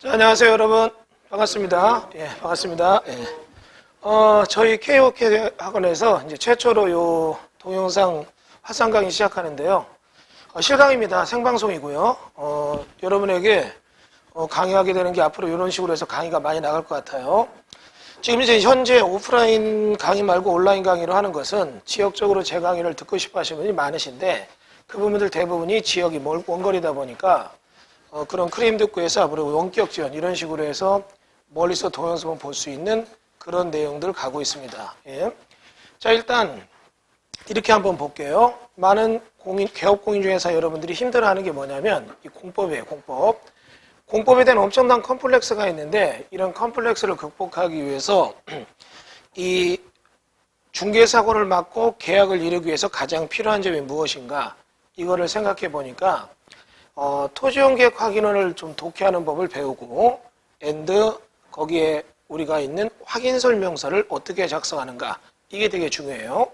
자, 안녕하세요, 여러분. 반갑습니다. 예, 반갑습니다. 예. 저희 KOK 학원에서 이제 최초로 요 동영상 화상 강의 시작하는데요. 실강입니다. 생방송이고요. 여러분에게 강의하게 되는 게 앞으로 이런 식으로 해서 강의가 많이 나갈 것 같아요. 지금 이제 현재 오프라인 강의 말고 온라인 강의로 하는 것은 지역적으로 제 강의를 듣고 싶어 하시는 분이 많으신데 그 부분들 대부분이 지역이 원거리다 보니까 그런 크림 듣고 해서 앞으로 원격 지원 이런 식으로 해서 멀리서 동영상을 볼 수 있는 그런 내용들 가고 있습니다. 예. 자, 일단 이렇게 한번 볼게요. 많은 개업공인중개사 여러분들이 힘들어하는 게 뭐냐면 이 공법이에요. 공법. 공법에 대한 엄청난 컴플렉스가 있는데 이런 컴플렉스를 극복하기 위해서 이 중개사고를 막고 계약을 이루기 위해서 가장 필요한 점이 무엇인가 이거를 생각해 보니까 토지용계획 확인원을 좀 독해하는 법을 배우고 거기에 우리가 있는 확인설명서를 어떻게 작성하는가 이게 되게 중요해요.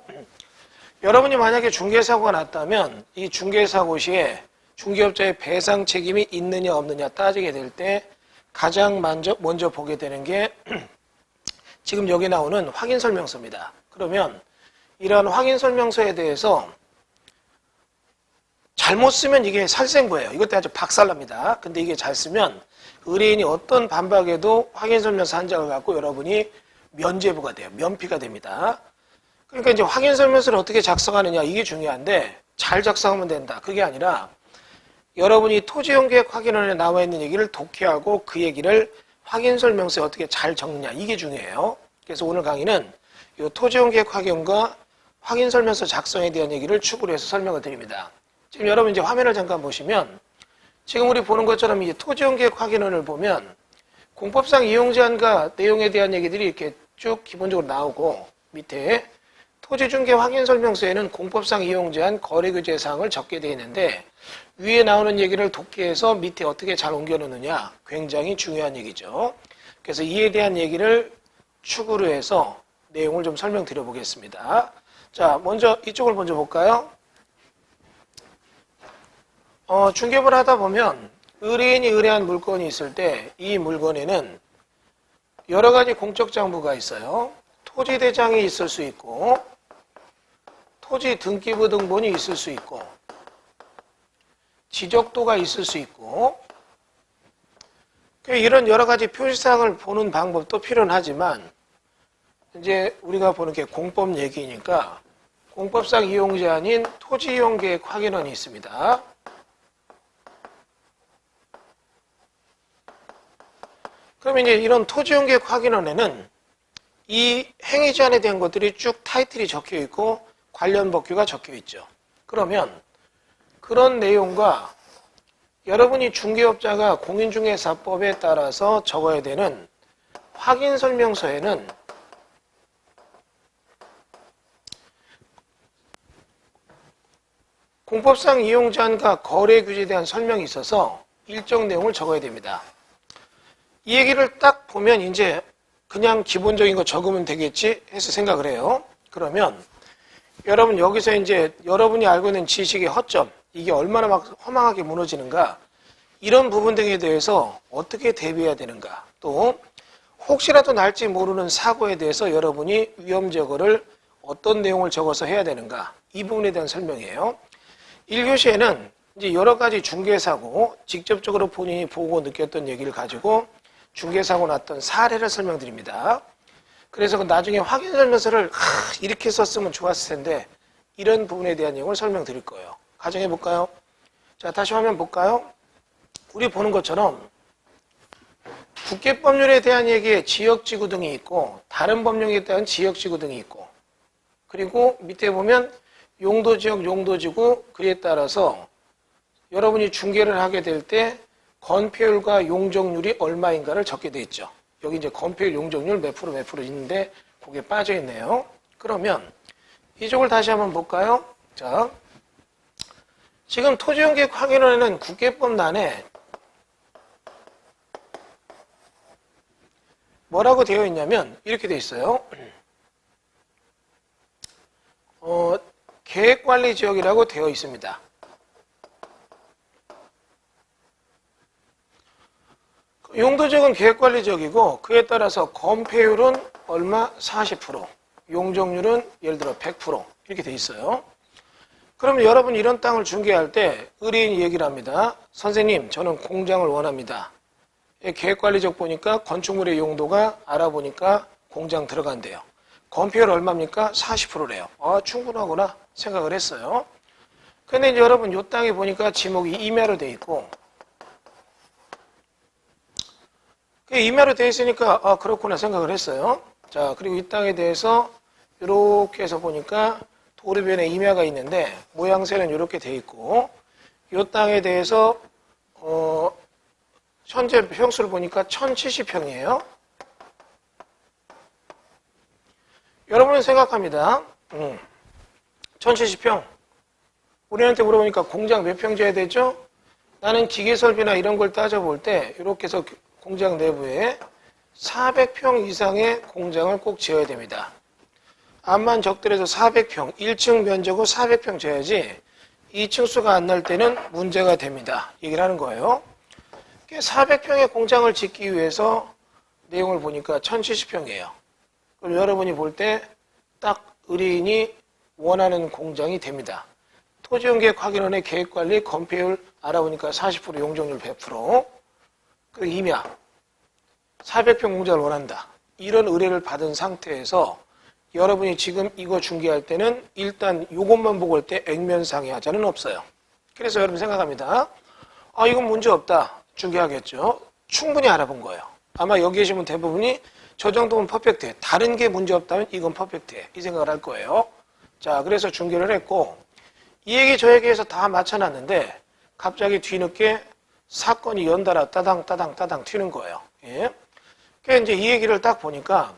여러분이 만약에 중개사고가 났다면 이 중개사고 시에 중개업자의 배상 책임이 있느냐 없느냐 따지게 될 때 가장 먼저 보게 되는 게 지금 여기 나오는 확인설명서입니다. 그러면 이러한 확인설명서에 대해서 잘못 쓰면 이게 살생부예요. 이것 때문에 아주 박살납니다. 근데 이게 잘 쓰면 의뢰인이 어떤 반박에도 확인설명서 한 장을 갖고 여러분이 면죄부가 돼요. 면피가 됩니다. 그러니까 이제 확인설명서를 어떻게 작성하느냐 이게 중요한데 잘 작성하면 된다. 그게 아니라 여러분이 토지용계획 확인원에 나와 있는 얘기를 독해하고 그 얘기를 확인설명서에 어떻게 잘 적느냐 이게 중요해요. 그래서 오늘 강의는 이 토지용계획 확인과 확인설명서 작성에 대한 얘기를 축으로 해서 설명을 드립니다. 지금 여러분 이제 화면을 잠깐 보시면 지금 우리 보는 것처럼 이제 토지용계획 확인원을 보면 공법상 이용제한과 내용에 대한 얘기들이 이렇게 쭉 기본적으로 나오고 밑에 토지중개 확인설명서에는 공법상 이용제한 거래규제 사항을 적게 되어 있는데 위에 나오는 얘기를 독해해서 밑에 어떻게 잘 옮겨놓느냐 굉장히 중요한 얘기죠. 그래서 이에 대한 얘기를 축으로 해서 내용을 좀 설명드려 보겠습니다. 자, 먼저 이쪽을 먼저 볼까요? 중개업을 하다 보면 의뢰인이 의뢰한 물건이 있을 때 이 물건에는 여러 가지 공적 장부가 있어요. 토지대장이 있을 수 있고 토지 등기부 등본이 있을 수 있고 지적도가 있을 수 있고 이런 여러 가지 표시사항을 보는 방법도 필요는 하지만 이제 우리가 보는 게 공법 얘기니까 공법상 이용제한인 토지이용계획 확인원이 있습니다. 그러면 이제 이런 토지용계획 확인원에는 이 행위제한에 대한 것들이 쭉 타이틀이 적혀 있고 관련 법규가 적혀 있죠. 그러면 그런 내용과 여러분이 중개업자가 공인중개사법에 따라서 적어야 되는 확인설명서에는 공법상 이용제한과 거래규제에 대한 설명이 있어서 일정 내용을 적어야 됩니다. 이 얘기를 딱 보면 이제 그냥 기본적인 거 적으면 되겠지 해서 생각을 해요. 그러면 여러분 여기서 이제 여러분이 알고 있는 지식의 허점 이게 얼마나 막 허망하게 무너지는가 이런 부분 등에 대해서 어떻게 대비해야 되는가 또 혹시라도 날지 모르는 사고에 대해서 여러분이 위험제거를 어떤 내용을 적어서 해야 되는가 이 부분에 대한 설명이에요. 1교시에는 이제 여러 가지 중개사고 직접적으로 본인이 보고 느꼈던 얘기를 가지고 중개사고 났던 사례를 설명드립니다. 그래서 나중에 확인설명서를 이렇게 썼으면 좋았을 텐데 이런 부분에 대한 내용을 설명드릴 거예요. 가정해 볼까요? 자, 다시 화면 볼까요? 우리 보는 것처럼 국계법률에 대한 얘기에 지역지구 등이 있고 다른 법령에 대한 지역지구 등이 있고 그리고 밑에 보면 용도지역, 용도지구 그에 따라서 여러분이 중개를 하게 될 때 건폐율과 용적률이 얼마인가를 적게 돼 있죠. 여기 이제 건폐율, 용적률 몇 프로 있는데 그게 빠져 있네요. 그러면 이쪽을 다시 한번 볼까요? 자, 지금 토지용계획 확인원에는 국계법란에 뭐라고 되어 있냐면 이렇게 되어 있어요. 계획관리지역이라고 되어 있습니다. 용도적은 계획관리적이고 그에 따라서 건폐율은 얼마? 40%, 용적률은 예를 들어 100% 이렇게 돼 있어요. 그러면 여러분 이런 땅을 중개할 때 의뢰인이 얘기를 합니다. 선생님, 저는 공장을 원합니다. 계획관리적 보니까 건축물의 용도가 알아보니까 공장 들어간대요. 건폐율 얼마입니까? 40%래요. 충분하구나 생각을 했어요. 근데 이제 여러분 이 땅에 보니까 지목이 임야로 돼 있고 임야로 돼 있으니까 그렇구나 생각을 했어요. 자, 그리고 이 땅에 대해서 이렇게 해서 보니까 도로변에 임야가 있는데 모양새는 이렇게 돼 있고 이 땅에 대해서 현재 평수를 보니까 1070평이에요. 여러분은 생각합니다. 1070평. 우리한테 물어보니까 공장 몇 평 지어야 되죠? 나는 기계설비나 이런 걸 따져볼 때 이렇게 해서 공장 내부에 400평 이상의 공장을 꼭 지어야 됩니다. 암만 적더라도 400평, 1층 면적을 400평 지어야지 2층 수가 안 날 때는 문제가 됩니다. 얘기를 하는 거예요. 400평의 공장을 짓기 위해서 내용을 보니까 1070평이에요. 그럼 여러분이 볼 때 딱 의뢰인이 원하는 공장이 됩니다. 토지용계획확인원의 계획관리, 건폐율 알아보니까 40%, 용적률 100%, 그리고 임야 400평 공장을 원한다. 이런 의뢰를 받은 상태에서 여러분이 지금 이거 중개할 때는 일단 이것만 보고 올 때 액면상의하자는 없어요. 그래서 여러분 생각합니다. 이건 문제 없다. 중개하겠죠. 충분히 알아본 거예요. 아마 여기 계신 분 대부분이 저 정도면 퍼펙트해. 다른 게 문제 없다면 이건 퍼펙트해. 이 생각을 할 거예요. 자, 그래서 중개를 했고 이 얘기 저 얘기해서 다 맞춰놨는데 갑자기 뒤늦게 사건이 연달아 따당 튀는 거예요. 예. 그래서 이제 이 얘기를 딱 보니까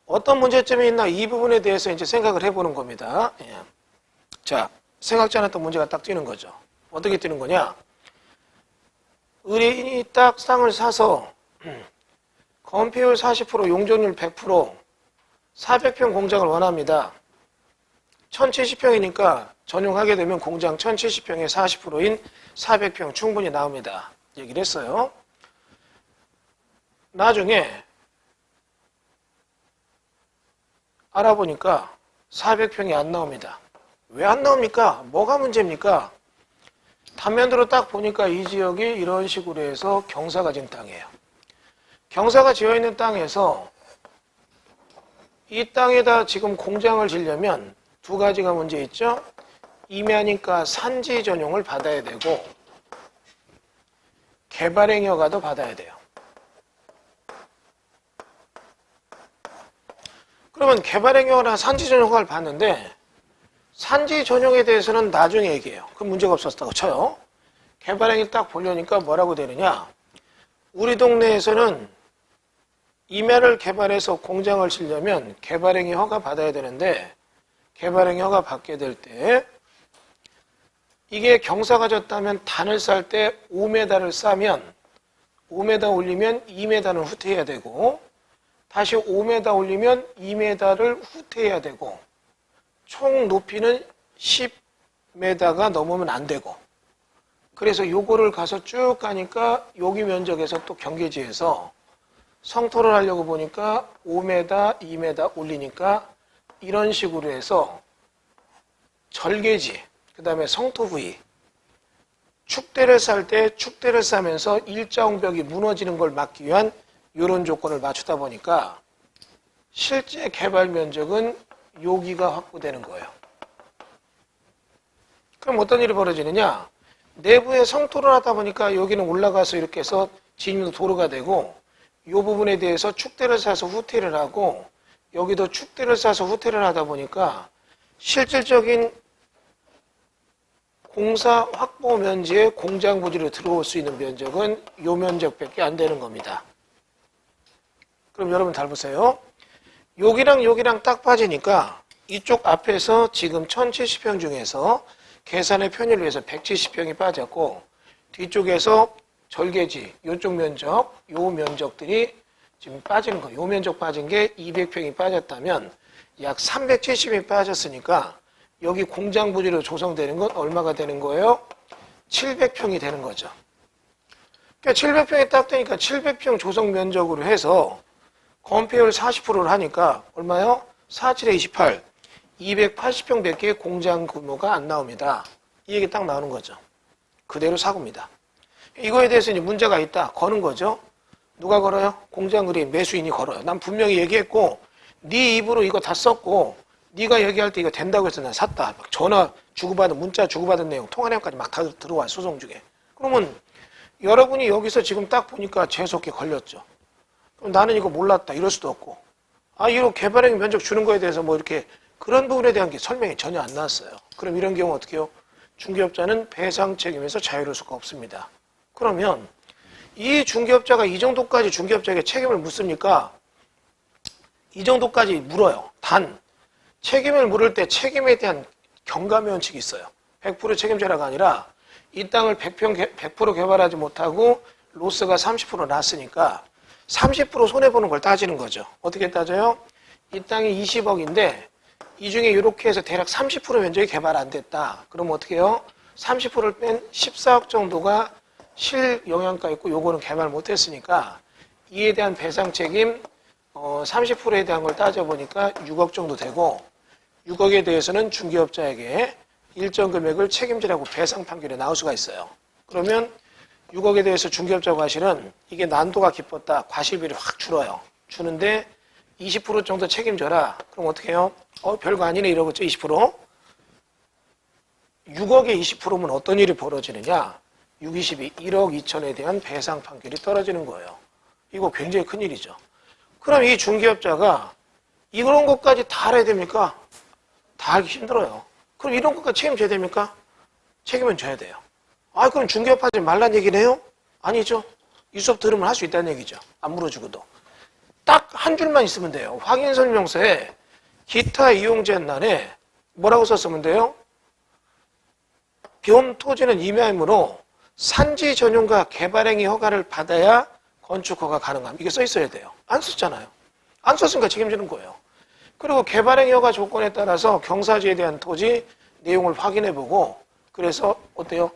어떤 문제점이 있나 이 부분에 대해서 이제 생각을 해보는 겁니다. 예. 자, 생각지 않았던 문제가 딱 뛰는 거죠. 어떻게 뛰는 거냐? 의뢰인이 딱 땅을 사서 건폐율 40%, 용적률 100%, 400평 공장을 원합니다. 1070평이니까 전용하게 되면 공장 1070평에 40%인 400평 충분히 나옵니다. 얘기를 했어요. 나중에 알아보니까 400평이 안 나옵니다. 왜 안 나옵니까? 뭐가 문제입니까? 단면으로 딱 보니까 이 지역이 이런 식으로 해서 경사가 진 땅이에요. 경사가 지어있는 땅에서 이 땅에다 지금 공장을 지려면 두 가지가 문제 있죠. 임야니까 산지 전용을 받아야 되고 개발행 허가도 받아야 돼요. 그러면 개발행 허가나 산지 전용 허가를 받는데 산지 전용에 대해서는 나중에 얘기해요. 그럼 문제가 없었다고 쳐요. 개발행위 딱 보려니까 뭐라고 되느냐. 우리 동네에서는 임야를 개발해서 공장을 지려면 개발행위 허가 받아야 되는데 개발행위 허가 받게 될 때 이게 경사가 졌다면 단을 쌀 때 5m를 싸면 5m 올리면 2m는 후퇴해야 되고 다시 5m 올리면 2m를 후퇴해야 되고 총 높이는 10m가 넘으면 안 되고 그래서 요거를 가서 쭉 가니까 여기 면적에서 또 경계지에서 성토를 하려고 보니까 5m, 2m 올리니까 이런 식으로 해서 절개지, 그 다음에 성토 부위, 축대를 쌀 때 축대를 싸면서 일자옹벽이 무너지는 걸 막기 위한 이런 조건을 맞추다 보니까 실제 개발 면적은 여기가 확보되는 거예요. 그럼 어떤 일이 벌어지느냐? 내부에 성토를 하다 보니까 여기는 올라가서 이렇게 해서 진입도 도로가 되고 이 부분에 대해서 축대를 싸서 후퇴를 하고 여기도 축대를 싸서 후퇴를 하다 보니까 실질적인 공사 확보 면지에 공장 부지로 들어올 수 있는 면적은 이 면적밖에 안 되는 겁니다. 그럼 여러분 잘 보세요. 여기랑 여기랑 딱 빠지니까 이쪽 앞에서 지금 1070평 중에서 계산의 편의를 위해서 170평이 빠졌고 뒤쪽에서 절개지, 이쪽 면적, 요 면적들이 지금 빠지는 거예요. 요 면적 빠진 게 200평이 빠졌다면 약 370평이 빠졌으니까 여기 공장 부지로 조성되는 건 얼마가 되는 거예요? 700평이 되는 거죠. 그러니까 700평이 딱 되니까 700평 조성 면적으로 해서 건폐율 40%를 하니까 얼마요? 47에 28. 280평 밖에 공장 규모가 안 나옵니다. 이 얘기 딱 나오는 거죠. 그대로 사고입니다. 이거에 대해서 이제 문제가 있다. 거는 거죠. 누가 걸어요? 공장 그림 매수인이 걸어요. 난 분명히 얘기했고 네 입으로 이거 다 썼고 네가 얘기할 때 이거 된다고 해서 난 샀다. 막 전화 주고받은 문자 주고받은 내용 통화 내용까지 막 다 들어와요. 소송 중에. 그러면 여러분이 여기서 지금 딱 보니까 재수없게 걸렸죠. 그럼 나는 이거 몰랐다. 이럴 수도 없고. 이거 개발행 면적 주는 거에 대해서 뭐 이렇게 그런 부분에 대한 게 설명이 전혀 안 나왔어요. 그럼 이런 경우 어떻게 해요? 중개업자는 배상 책임에서 자유로울 수가 없습니다. 그러면 이 중개업자가 이 정도까지 중개업자에게 책임을 묻습니까? 이 정도까지 물어요. 단 책임을 물을 때 책임에 대한 경감의 원칙이 있어요. 100% 책임자라가 아니라 이 땅을 100% 개발하지 못하고 로스가 30% 났으니까 30% 손해보는 걸 따지는 거죠. 어떻게 따져요? 이 땅이 20억인데 이 중에 이렇게 해서 대략 30% 면적이 개발 안 됐다. 그럼 어떻게 해요? 30%를 뺀 14억 정도가 실영향가 있고 요거는 개발 못했으니까 이에 대한 배상 책임 30%에 대한 걸 따져보니까 6억 정도 되고 6억에 대해서는 중개업자에게 일정 금액을 책임지라고 배상 판결에 나올 수가 있어요. 그러면 6억에 대해서 중개업자 과실은 이게 난도가 깊었다. 과실비를 확 줄어요. 주는데 20% 정도 책임져라. 그럼 어떻게 해요? 별거 아니네 이러겠죠. 20%. 6억에 20%면 어떤 일이 벌어지느냐? 6, 22, 1억 2천에 대한 배상 판결이 떨어지는 거예요. 이거 굉장히 큰일이죠. 그럼 이 중개업자가 이런 것까지 다 알아야 됩니까? 다 알기 힘들어요. 그럼 이런 것까지 책임져야 됩니까? 책임은 져야 돼요. 그럼 중개업하지 말란 얘기네요? 아니죠. 이 수업 들으면 할 수 있다는 얘기죠. 안 물어주고도. 딱 한 줄만 있으면 돼요. 확인설명서에 기타 이용 제한란에 뭐라고 썼으면 돼요? 본 토지는 임야이므로 산지 전용과 개발행위 허가를 받아야 건축 허가 가능함. 이게 써 있어야 돼요. 안 썼잖아요. 안 썼으니까 책임지는 거예요. 그리고 개발행위 허가 조건에 따라서 경사지에 대한 토지 내용을 확인해보고 그래서 어때요?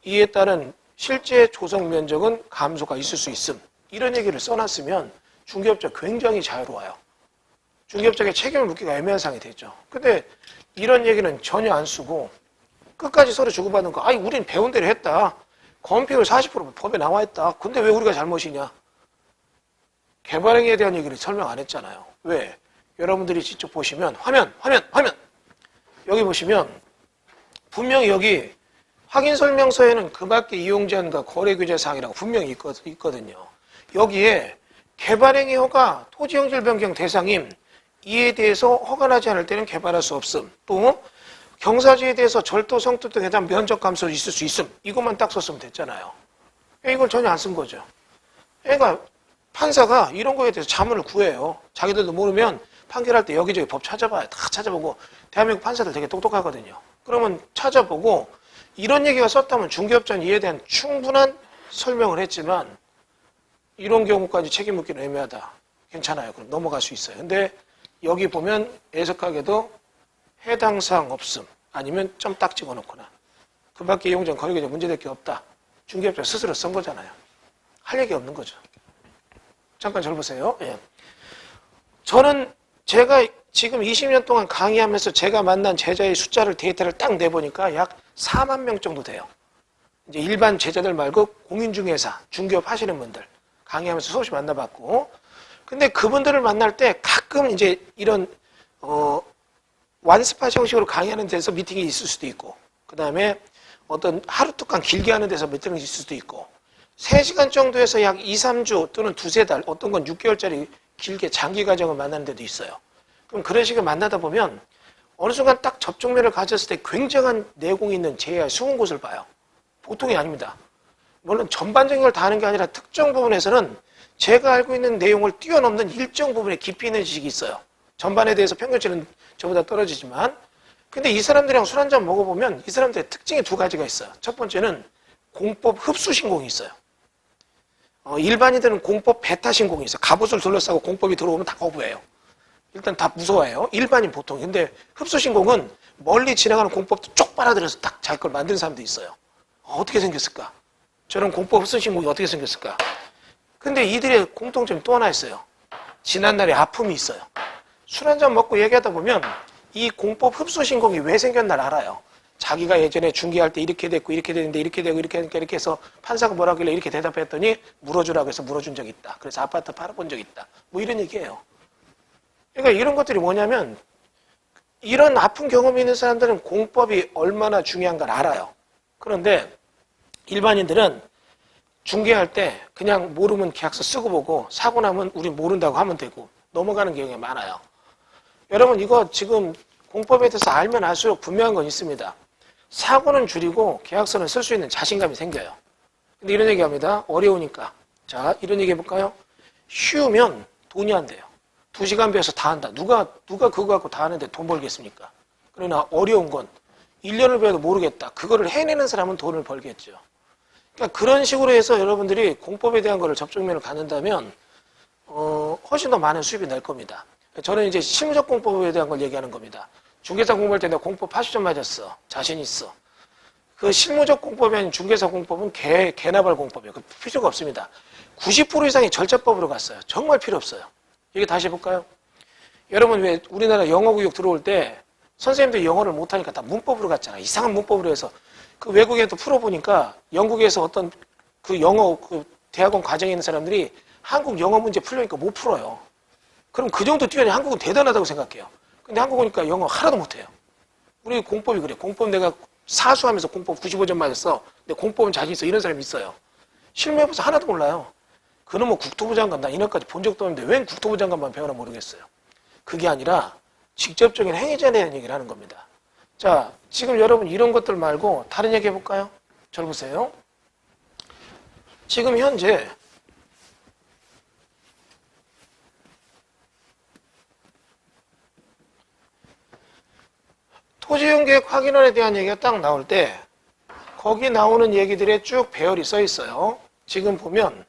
이에 따른 실제 조성 면적은 감소가 있을 수 있음. 이런 얘기를 써놨으면 중개업자 굉장히 자유로워요. 중개업자에게 책임을 묻기가 애매한 상황이 되죠. 근데 이런 얘기는 전혀 안 쓰고 끝까지 서로 주고받는 거. 우린 배운 대로 했다. 건폐율 40% 법에 나와 있다. 근데 왜 우리가 잘못이냐? 개발행위에 대한 얘기를 설명 안 했잖아요. 왜? 여러분들이 직접 보시면 화면 여기 보시면 분명히 여기 확인설명서에는 그 밖에 이용제한과 거래규제사항이라고 분명히 있거든요. 여기에 개발행위 허가, 토지형질 변경 대상임 이에 대해서 허가나지 않을 때는 개발할 수 없음. 또 경사지에 대해서 절도, 성토 등에 대한 면적 감소 있을 수 있음. 이것만 딱 썼으면 됐잖아요. 이걸 전혀 안 쓴 거죠. 그러니까 판사가 이런 거에 대해서 자문을 구해요. 자기들도 모르면 판결할 때 여기저기 법 찾아봐요. 다 찾아보고 대한민국 판사들 되게 똑똑하거든요. 그러면 찾아보고 이런 얘기가 썼다면 중개업자는 이에 대한 충분한 설명을 했지만 이런 경우까지 책임 묻기는 애매하다. 괜찮아요. 그럼 넘어갈 수 있어요. 근데 여기 보면 애석하게도 해당 사항 없음 아니면 점 딱 찍어놓거나 그 밖에 이용자는 거래계정 문제될 게 없다. 중개업자 스스로 쓴 거잖아요. 할 얘기 없는 거죠. 잠깐 잘 보세요. 예. 저는 제가 지금 20년 동안 강의하면서 제가 만난 제자의 숫자를 데이터를 딱 내보니까 약 4만 명 정도 돼요. 이제 일반 제자들 말고 공인중개사, 중개업 하시는 분들 강의하면서 수없이 만나봤고, 근데 그분들을 만날 때 가끔 이제 이런 완스팟 형식으로 강의하는 데서 미팅이 있을 수도 있고, 그 다음에 어떤 하루 동안 길게 하는 데서 미팅이 있을 수도 있고, 3시간 정도에서 약 2, 3주 또는 2, 3달, 어떤 건 6개월짜리 길게 장기 과정을 만나는 데도 있어요. 그럼 그런 식으로 만나다 보면 어느 순간 딱 접촉면을 가졌을 때 굉장한 내공이 있는 제야 숨은 곳을 봐요. 보통이 아닙니다. 물론 전반적인 걸 다 하는 게 아니라 특정 부분에서는 제가 알고 있는 내용을 뛰어넘는 일정 부분에 깊이 있는 지식이 있어요. 전반에 대해서 평균치는 저보다 떨어지지만, 근데 이 사람들이랑 술 한잔 먹어보면 이 사람들의 특징이 2가지가 있어요. 첫 번째는 공법 흡수 신공이 있어요. 일반인들은 공법 배타 신공이 있어요. 갑옷을 둘러싸고 공법이 들어오면 다 거부해요. 일단 다 무서워해요. 일반인 보통. 근데 흡수 신공은 멀리 지나가는 공법도 쪽 빨아들여서 딱 자기 걸 만드는 사람도 있어요. 어떻게 생겼을까? 저런 공법 흡수신공이 어떻게 생겼을까? 근데 이들의 공통점이 또 하나 있어요. 지난날에 아픔이 있어요. 술 한잔 먹고 얘기하다 보면 이 공법 흡수신공이 왜 생겼나 알아요. 자기가 예전에 중개할 때 이렇게 됐고 이렇게 됐는데 이렇게 되고 이렇게 되니까 이렇게 해서 판사가 뭐라 하길래 이렇게 대답했더니 물어주라고 해서 물어준 적이 있다. 그래서 아파트 팔아본 적이 있다. 뭐 이런 얘기예요. 그러니까 이런 것들이 뭐냐면 이런 아픈 경험이 있는 사람들은 공법이 얼마나 중요한 걸 알아요. 그런데 일반인들은 중개할 때 그냥 모르면 계약서 쓰고 보고 사고 나면 우리 모른다고 하면 되고 넘어가는 경우가 많아요. 여러분 이거 지금 공법에 대해서 알면 알수록 분명한 건 있습니다. 사고는 줄이고 계약서는 쓸 수 있는 자신감이 생겨요. 근데 이런 얘기합니다. 어려우니까. 자, 이런 얘기 해볼까요? 쉬우면 돈이 안 돼요. 2시간 배워서 다 한다. 누가 그거 갖고 다 하는데 돈 벌겠습니까? 그러나 어려운 건 1년을 배워도 모르겠다. 그거를 해내는 사람은 돈을 벌겠죠. 그러니까 그런 식으로 해서 여러분들이 공법에 대한 거를 접촉면을 갖는다면 훨씬 더 많은 수입이 날 겁니다. 저는 이제 실무적 공법에 대한 걸 얘기하는 겁니다. 중개사 공부할 때 내가 공법 80점 맞았어. 자신 있어. 그 실무적 공법이 아닌 중개사 공법은 개나발 공법이에요. 그 필요가 없습니다. 90% 이상이 절차법으로 갔어요. 정말 필요 없어요. 얘기 다시 해볼까요? 여러분 왜 우리나라 영어교육 들어올 때 선생님들이 영어를 못하니까 다 문법으로 갔잖아요. 이상한 문법으로 해서 그 외국에 또 풀어보니까 영국에서 어떤 그 영어 그 대학원 과정에 있는 사람들이 한국 영어 문제 풀려니까 못 풀어요. 그럼 그 정도 뛰어니 한국은 대단하다고 생각해요. 근데 한국 오니까 영어 하나도 못해요. 우리 공법이 그래. 공법 내가 사수하면서 공법 95점 맞았어. 근데 공법은 자신 있어. 이런 사람이 있어요. 실무해봐서 하나도 몰라요. 그놈은 뭐 국토부 장관 나 이년까지 본 적도 없는데 웬 국토부 장관만 배우나 모르겠어요. 그게 아니라 직접적인 행위자에 대한 얘기를 하는 겁니다. 자, 지금 여러분 이런 것들 말고 다른 얘기 해볼까요? 절 보세요. 지금 현재 토지용계획 확인원에 대한 얘기가 딱 나올 때 거기 나오는 얘기들에 쭉 배열이 써 있어요. 지금 보면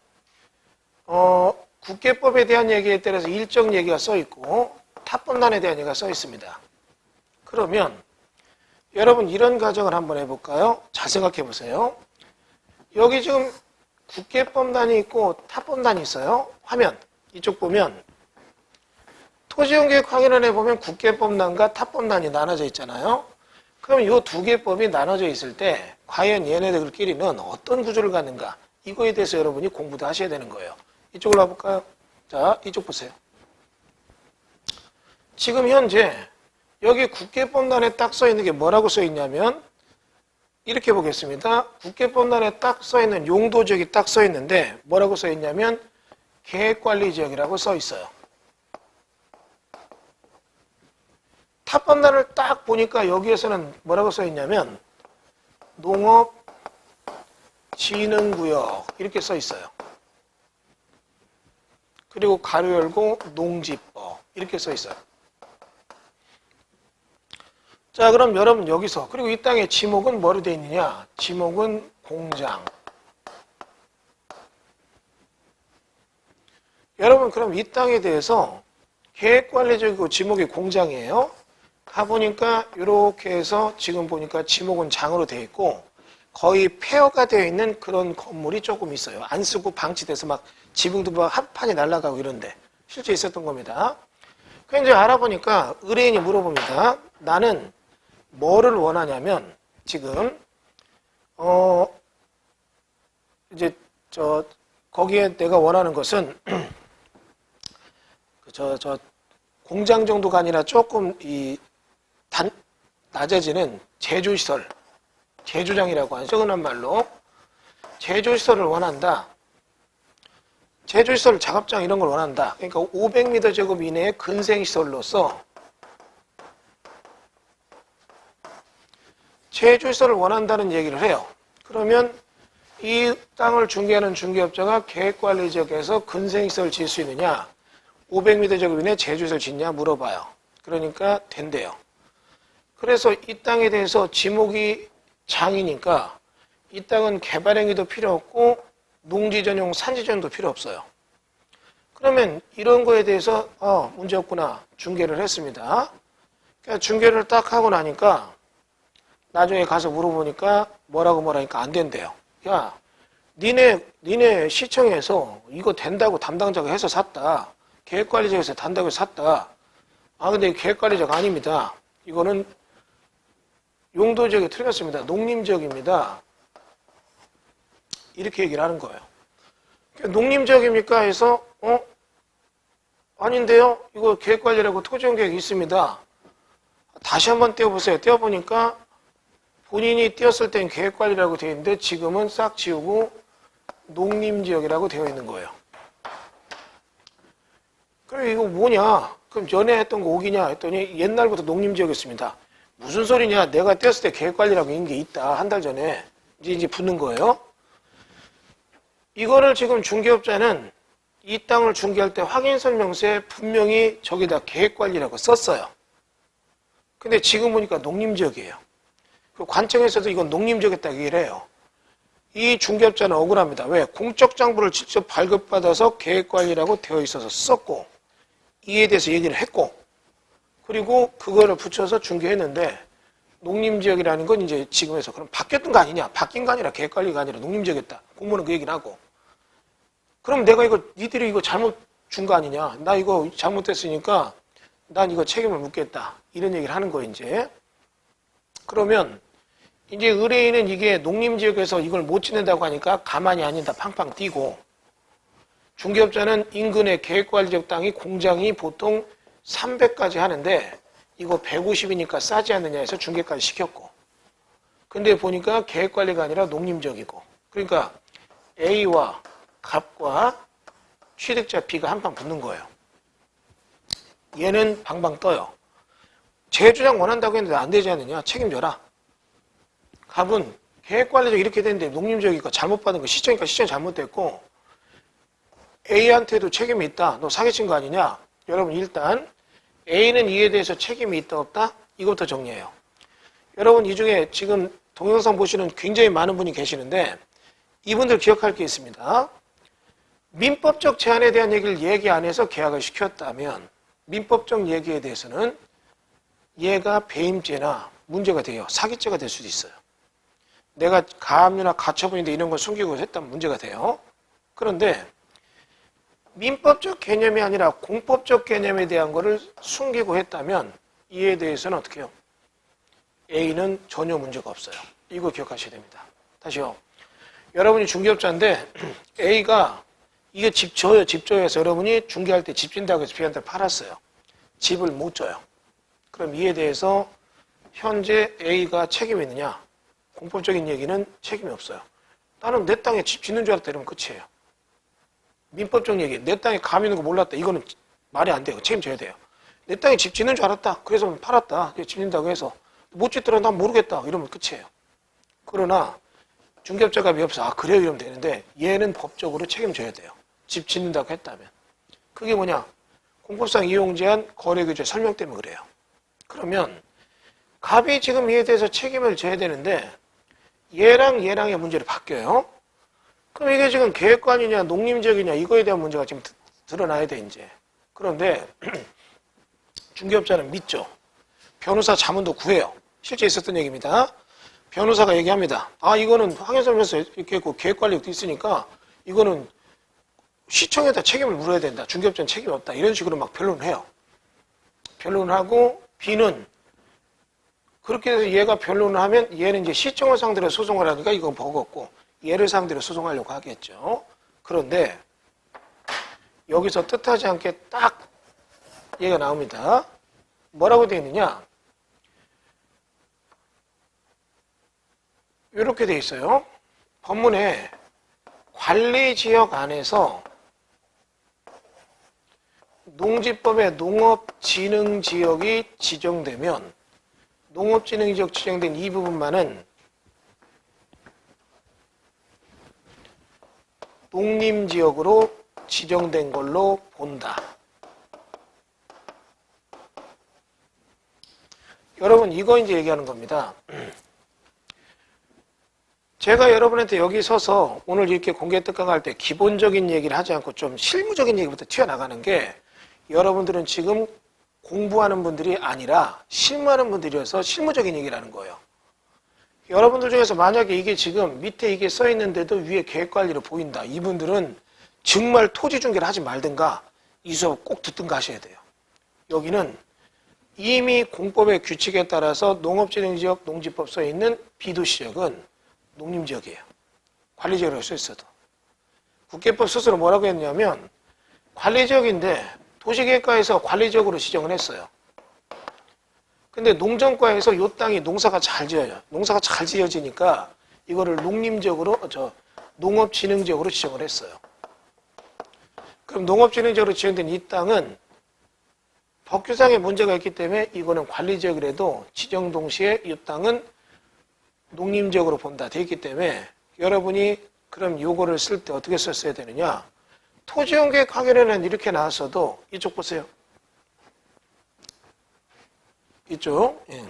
국계법에 대한 얘기에 따라서 일정 얘기가 써 있고 탑본단에 대한 얘기가 써 있습니다. 그러면 여러분 이런 가정을 한번 해볼까요? 잘 생각해 보세요. 여기 지금 국계법단이 있고 탑본단이 있어요. 화면 이쪽 보면 토지용계획 확인원에 보면 국계법단과 탑본단이 나눠져 있잖아요. 그럼 이 두 개법이 나눠져 있을 때 과연 얘네들끼리는 어떤 구조를 갖는가 이거에 대해서 여러분이 공부도 하셔야 되는 거예요. 이쪽으로 와볼까요? 자, 이쪽 보세요. 지금 현재 여기 국계법단에 딱 써 있는 게 뭐라고 써 있냐면 이렇게 보겠습니다. 국계법단에 딱 써 있는 용도지역이 딱 써 있는데 뭐라고 써 있냐면 계획관리지역이라고 써 있어요. 탑본단을 딱 보니까 여기에서는 뭐라고 써 있냐면 농업진흥구역 이렇게 써 있어요. 그리고 가로 열고 농지법 이렇게 써 있어요. 자, 그럼 여러분 여기서 그리고 이 땅의 지목은 뭐로 되어 있느냐? 지목은 공장. 여러분 그럼 이 땅에 대해서 계획관리적이고 지목이 공장이에요. 가보니까 이렇게 해서 지금 보니까 지목은 장으로 되어 있고 거의 폐허가 되어 있는 그런 건물이 조금 있어요. 안 쓰고 방치돼서 막 지붕도 막 합판이 날아가고 이런데 실제 있었던 겁니다. 그래서 이제 알아보니까 의뢰인이 물어봅니다. 나는 뭐를 원하냐면 지금 이제 거기에 내가 원하는 것은 공장 정도가 아니라 조금 낮아지는 제조시설, 제조장이라고 하는 적은한 말로 제조시설을 원한다. 제조시설, 작업장 이런 걸 원한다. 그러니까 500m 제곱 이내의 근생시설로서 제조시설을 원한다는 얘기를 해요. 그러면 이 땅을 중개하는 중개업자가 계획관리지역에서 근생시설을 지을 수 있느냐 500m 제곱 이내에 제조시설 짓냐 물어봐요. 그러니까 된대요. 그래서 이 땅에 대해서 지목이 장이니까 이 땅은 개발행위도 필요 없고 농지전용 산지전용도 필요 없어요. 그러면 이런 거에 대해서 문제 없구나 중개를 했습니다. 그러니까 중개를 딱 하고 나니까 나중에 가서 물어보니까 뭐라고 하니까 안 된대요. 야, 니네 시청에서 이거 된다고 담당자가 해서 샀다. 계획관리자에서 단다고 해서 샀다. 아, 근데 계획관리자가 아닙니다. 이거는 용도지역이 틀렸습니다. 농림지역입니다. 이렇게 얘기를 하는 거예요. 농림지역입니까? 해서 아닌데요? 이거 계획관리라고 토지용계획이 있습니다. 다시 한번 떼어보세요. 떼어보니까 본인이 띄었을 땐 계획관리라고 되어 있는데 지금은 싹 지우고 농림지역이라고 되어 있는 거예요. 그럼 이거 뭐냐? 그럼 전에 했던 거 오기냐? 했더니 옛날부터 농림지역이었습니다. 무슨 소리냐? 내가 떼었을 때 계획관리라고 있는 게 있다. 한 달 전에. 이제 붙는 거예요. 이거를 지금 중개업자는 이 땅을 중개할 때 확인설명서에 분명히 저기다 계획관리라고 썼어요. 근데 지금 보니까 농림지역이에요. 그 관청에서도 이건 농림지역이다 얘기를 해요. 이 중개업자는 억울합니다. 왜? 공적장부를 직접 발급받아서 계획관리라고 되어 있어서 썼고 이에 대해서 얘기를 했고 그리고 그거를 붙여서 중개했는데 농림지역이라는 건 이제 지금에서 그럼 바뀌었던 거 아니냐? 바뀐 거 아니라 계획관리가 아니라 농림지역이었다. 공무원은 그 얘기를 하고 그럼 내가 이거 니들이 이거 잘못 준 거 아니냐? 나 이거 잘못했으니까 난 이거 책임을 묻겠다. 이런 얘기를 하는 거예요, 이제. 그러면 이제 의뢰인은 이게 농림지역에서 이걸 못 지낸다고 하니까 가만히 아니다 팡팡 뛰고 중개업자는 인근의 계획관리지역 땅이 공장이 보통 300까지 하는데 이거 150이니까 싸지 않느냐 해서 중개까지 시켰고 근데 보니까 계획관리가 아니라 농림지역이고 그러니까 A와 갑과 취득자 B가 한 방 붙는 거예요. 얘는 방방 떠요. 재주장 원한다고 했는데 안 되지 않느냐? 책임져라. 갑은 계획관리적 이렇게 됐는데 농림지역이니까 잘못 받은 거 시청이니까 시청이 잘못됐고 A한테도 책임이 있다. 너 사기친 거 아니냐? 여러분 일단 A는 이에 대해서 책임이 있다 없다? 이것부터 정리해요. 여러분 이 중에 지금 동영상 보시는 굉장히 많은 분이 계시는데 이분들 기억할 게 있습니다. 민법적 제한에 대한 얘기를 얘기 안 해서 계약을 시켰다면 민법적 얘기에 대해서는 얘가 배임죄나 문제가 돼요. 사기죄가 될 수도 있어요. 내가 가압류나 가처분인데 이런 걸 숨기고 했다면 문제가 돼요. 그런데 민법적 개념이 아니라 공법적 개념에 대한 거를 숨기고 했다면 이에 대해서는 어떻게 해요? A는 전혀 문제가 없어요. 이거 기억하셔야 됩니다. 다시요. 여러분이 중개업자인데 A가 이게 집 줘요. 집 줘요 해서 여러분이 중개할 때 집 준다고 해서 B한테 팔았어요. 집을 못 줘요. 그럼 이에 대해서 현재 A가 책임이 있느냐? 공법적인 얘기는 책임이 없어요. 나는 내 땅에 집 짓는 줄 알았다 이러면 끝이에요. 민법적 얘기, 내 땅에 감 있는 거 몰랐다. 이거는 말이 안 돼요. 책임져야 돼요. 내 땅에 집 짓는 줄 알았다. 그래서 팔았다. 집 짓는다고 해서 못 짓더라. 난 모르겠다. 이러면 끝이에요. 그러나 중개업자가 없어. 아 그래요 이러면 되는데 얘는 법적으로 책임져야 돼요. 집 짓는다고 했다면. 그게 뭐냐? 공법상 이용제한 거래규제 설명 때문에 그래요. 그러면 갑이 지금 이에 대해서 책임을 져야 되는데 얘랑의 문제로 바뀌어요. 그럼 이게 지금 계획관이냐 농림지역이냐 이거에 대한 문제가 지금 드러나야 돼 이제. 그런데 중개업자는 믿죠. 변호사 자문도 구해요. 실제 있었던 얘기입니다. 변호사가 얘기합니다. 아 이거는 확인설명서 이렇게 했고 계획관리도 있으니까 이거는 시청에다 책임을 물어야 된다. 중개업자는 책임이 없다. 이런 식으로 막 변론을 해요. 변론을 하고 B는 그렇게 해서 얘가 변론을 하면 얘는 이제 시청을 상대로 소송을 하니까 이건 버겁고 얘를 상대로 소송하려고 하겠죠. 그런데 여기서 뜻하지 않게 딱 얘가 나옵니다. 뭐라고 되어 있느냐? 이렇게 되어 있어요. 법문에 관리지역 안에서 농지법에 농업진흥지역이 지정되면 농업진흥지역 지정된 이 부분만은 농림지역으로 지정된 걸로 본다. 여러분 이거 이제 얘기하는 겁니다. 제가 여러분한테 여기 서서 오늘 이렇게 공개 특강할 때 기본적인 얘기를 하지 않고 좀 실무적인 얘기부터 튀어나가는 게 여러분들은 지금 공부하는 분들이 아니라 실무하는 분들이어서 실무적인 얘기를 하는 거예요. 여러분들 중에서 만약에 이게 지금 밑에 이게 써 있는데도 위에 계획관리로 보인다. 이분들은 정말 토지 중개를 하지 말든가 이 수업 꼭 듣든가 하셔야 돼요. 여기는 이미 공법의 규칙에 따라서 농업진흥지역 농지법 써 있는 비도시지역은 농림지역이에요. 관리지역으로 써 있어도. 국계법 스스로 뭐라고 했냐면 관리지역인데 도시계획과에서 관리지역으로 지정을 했어요. 근데 농정과에서 이 땅이 농사가 잘 지어요. 농사가 잘 지어지니까 이거를 농림지역으로, 농업진흥지역으로 지정을 했어요. 그럼 농업진흥지역으로 지정된 이 땅은 법규상에 문제가 있기 때문에 이거는 관리지역이라도 지정 동시에 이 땅은 농림지역으로 본다 돼 있기 때문에 여러분이 그럼 요거를 쓸 때 어떻게 썼어야 되느냐? 토지용계획 확인에는 이렇게 나왔어도 이쪽 보세요. 이쪽. 예.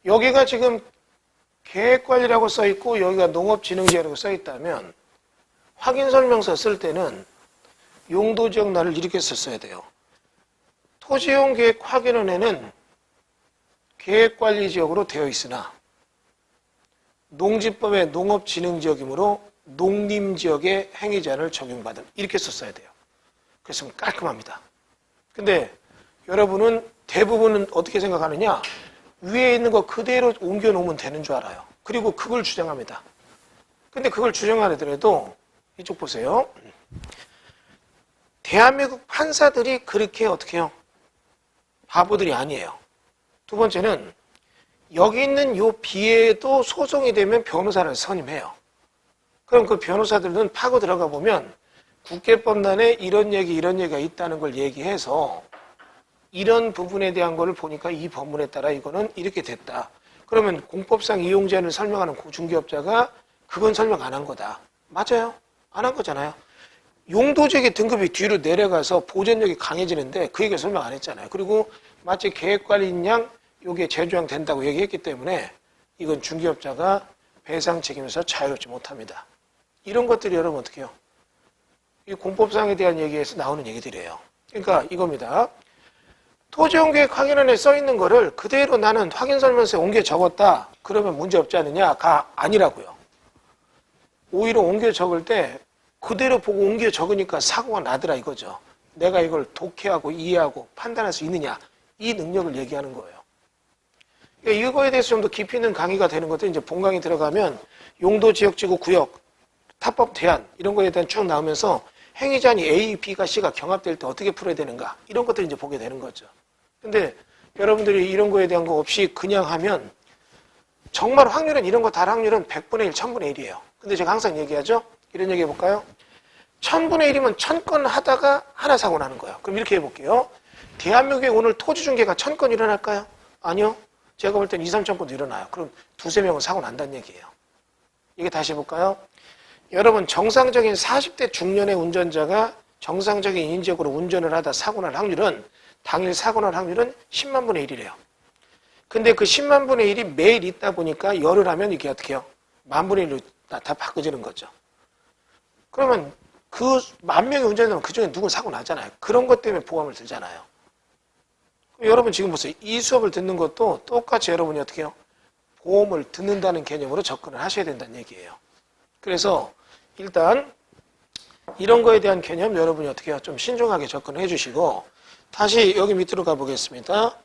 여기가 지금 계획관리라고 써 있고 여기가 농업진흥지역이라고 써 있다면 확인설명서 쓸 때는 용도지역란을 이렇게 썼어야 돼요. 토지용계획 확인원에는 계획관리지역으로 되어 있으나 농지법의 농업진흥지역이므로 농림지역의 행위제한을 적용받은 이렇게 썼어야 돼요. 그랬으면 깔끔합니다. 근데 여러분은 대부분은 어떻게 생각하느냐? 위에 있는 거 그대로 옮겨놓으면 되는 줄 알아요. 그리고 그걸 주장합니다. 근데 그걸 주장하더라도 이쪽 보세요. 대한민국 판사들이 그렇게 어떻게 해요? 바보들이 아니에요. 두 번째는 여기 있는 요 비에도 소송이 되면 변호사를 선임해요. 그럼 그 변호사들은 파고 들어가 보면 국계법란에 이런 얘기가 있다는 걸 얘기해서 이런 부분에 대한 거를 보니까 이 법문에 따라 이거는 이렇게 됐다. 그러면 공법상 이용제한을 설명하는 중개업자가 그건 설명 안 한 거다. 맞아요. 안 한 거잖아요. 용도지역의 등급이 뒤로 내려가서 보전력이 강해지는데 그 얘기를 설명 안 했잖아요. 그리고 마치 계획관리인 양 요게 재조항 된다고 얘기했기 때문에 이건 중개업자가 배상 책임에서 자유롭지 못합니다. 이런 것들이 여러분 어떻게 해요? 이 공법상에 대한 얘기에서 나오는 얘기들이에요. 그러니까 이겁니다. 토지용계획 확인원에 써 있는 거를 그대로 나는 확인설명서에 옮겨 적었다. 그러면 문제 없지 않느냐가 아니라고요. 오히려 옮겨 적을 때 그대로 보고 옮겨 적으니까 사고가 나더라 이거죠. 내가 이걸 독해하고 이해하고 판단할 수 있느냐. 이 능력을 얘기하는 거예요. 그러니까 이거에 대해서 좀 더 깊이 있는 강의가 되는 것들 이제 본강의 들어가면 용도, 지역, 지구, 구역, 타법, 대안 이런 거에 대한 쭉 나오면서 행위제한이 A, B가 C가 경합될 때 어떻게 풀어야 되는가 이런 것들 이제 보게 되는 거죠. 근데 여러분들이 이런 거에 대한 거 없이 그냥 하면 정말 확률은 이런 거 다 확률은 100분의 1, 1000분의 1이에요. 근데 제가 항상 얘기하죠. 이런 얘기 해볼까요? 1000분의 1이면 1000건 하다가 하나 사고 나는 거예요. 그럼 이렇게 해볼게요. 대한민국에 오늘 토지 중개가 1000건 일어날까요? 아니요. 제가 볼 땐 2, 3천 건도 일어나요. 그럼 두세 명은 사고 난다는 얘기예요. 이게 다시 해볼까요? 여러분 정상적인 40대 중년의 운전자가 정상적인 인적으로 운전을 하다 사고 날 확률은 당일 사고 날 확률은 10만 분의 1이래요. 근데 그 10만 분의 1이 매일 있다 보니까 열을 하면 이게 어떻게 해요? 만 분의 1로 다 바꿔지는 거죠. 그러면 그 10,000명의 운전자면 그중에 누군 사고 나잖아요. 그런 것 때문에 보험을 들잖아요. 여러분 지금 보세요. 이 수업을 듣는 것도 똑같이 여러분이 어떻게 해요? 보험을 듣는다는 개념으로 접근을 하셔야 된다는 얘기예요. 그래서 일단 이런 거에 대한 개념 여러분이 어떻게 해요? 좀 신중하게 접근해 주시고 다시 여기 밑으로 가보겠습니다.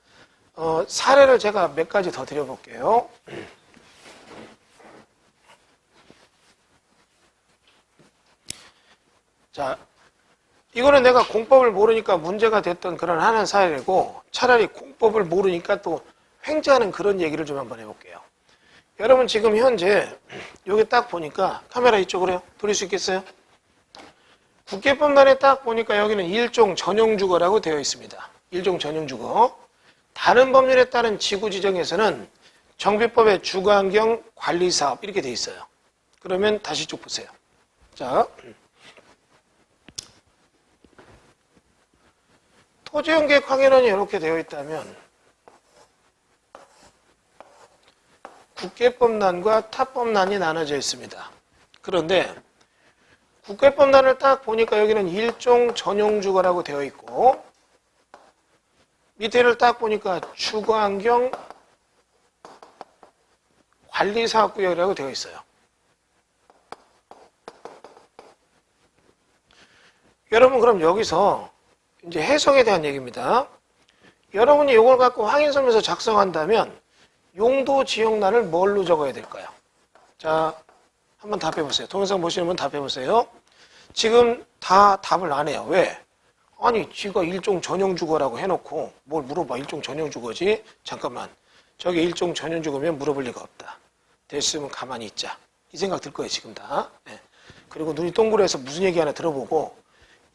사례를 제가 몇 가지 더 드려볼게요. 자, 이거는 내가 공법을 모르니까 문제가 됐던 그런 하나의 사례고 차라리 공법을 모르니까 또 횡재하는 그런 얘기를 좀 한번 해볼게요. 여러분 지금 현재 여기 딱 보니까 카메라 이쪽으로요. 돌릴 수 있겠어요? 국계법란에 딱 보니까 여기는 일종 전용주거라고 되어 있습니다. 일종 전용주거. 다른 법률에 따른 지구 지정에서는 정비법의 주거환경 관리사업 이렇게 되어 있어요. 그러면 다시 쭉 보세요. 자, 토지용계획 확인원이 이렇게 되어 있다면 국계법란과 타법란이 나눠져 있습니다. 그런데 국계법란을 딱 보니까 여기는 일종 전용주거라고 되어 있고 밑에를 딱 보니까 주거환경 관리사업구역이라고 되어 있어요. 여러분 그럼 여기서 이제 해석에 대한 얘기입니다. 여러분이 이걸 갖고 확인서면서 작성한다면 용도 지역란을 뭘로 적어야 될까요? 자, 한번 답해보세요. 동영상 보시는 분 답해보세요. 지금 다 답을 안 해요. 왜? 아니 지가 일종 전용주거라고 해놓고 뭘 물어봐. 일종 전용주거지? 잠깐만. 저게 일종 전용주거면 물어볼 리가 없다. 됐으면 가만히 있자. 이 생각 들 거예요 지금 다. 네. 그리고 눈이 동그래서 무슨 얘기 하나 들어보고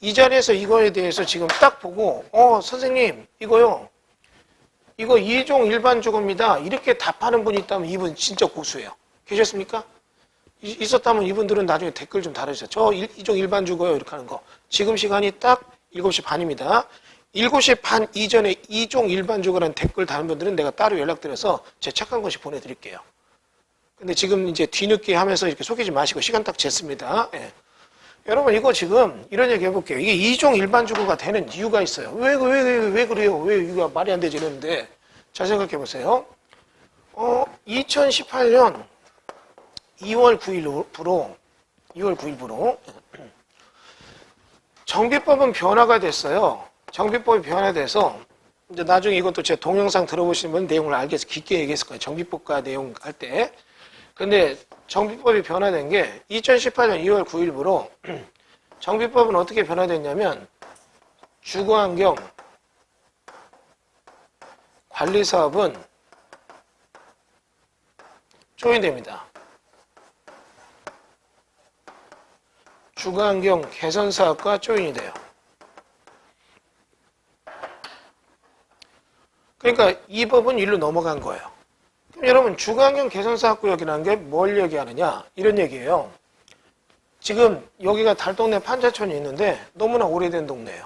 이 자리에서 이거에 대해서 지금 딱 보고 선생님 이거요. 이거 2종 일반주거입니다. 이렇게 답하는 분이 있다면 이분 진짜 고수예요. 계셨습니까? 있었다면 이분들은 나중에 댓글 좀 달아주세요. 저 2종 일반주거요. 이렇게 하는 거. 지금 시간이 딱 7시 반입니다. 7시 반 이전에 2종 일반주거라는 댓글 다는 분들은 내가 따로 연락드려서 제 책 한 권씩 보내드릴게요. 근데 지금 이제 뒤늦게 하면서 이렇게 속이지 마시고 시간 딱 쟀습니다. 예. 여러분 이거 지금 이런 얘기 해볼게요. 이게 2종 일반주거가 되는 이유가 있어요. 왜 그래요? 왜 이거 말이 안 되지 이러는데 잘 생각해 보세요. 2018년 2월 9일부로 정비법은 변화가 됐어요. 정비법이 변화돼서 이제 나중에 이것도 제 동영상 들어보시는 분 내용을 알겠어 깊게 얘기했을 거예요. 정비법과 내용 할 때. 근데 정비법이 변화된 게 2018년 2월 9일부로 정비법은 어떻게 변화됐냐면 주거환경 관리사업은 조인됩니다. 주거환경 개선사업과 조인이 돼요. 그러니까 이 법은 일로 넘어간 거예요. 그럼 여러분 주거환경 개선사업구역이라는 게 뭘 얘기하느냐 이런 얘기예요. 지금 여기가 달동네 판자촌이 있는데 너무나 오래된 동네예요.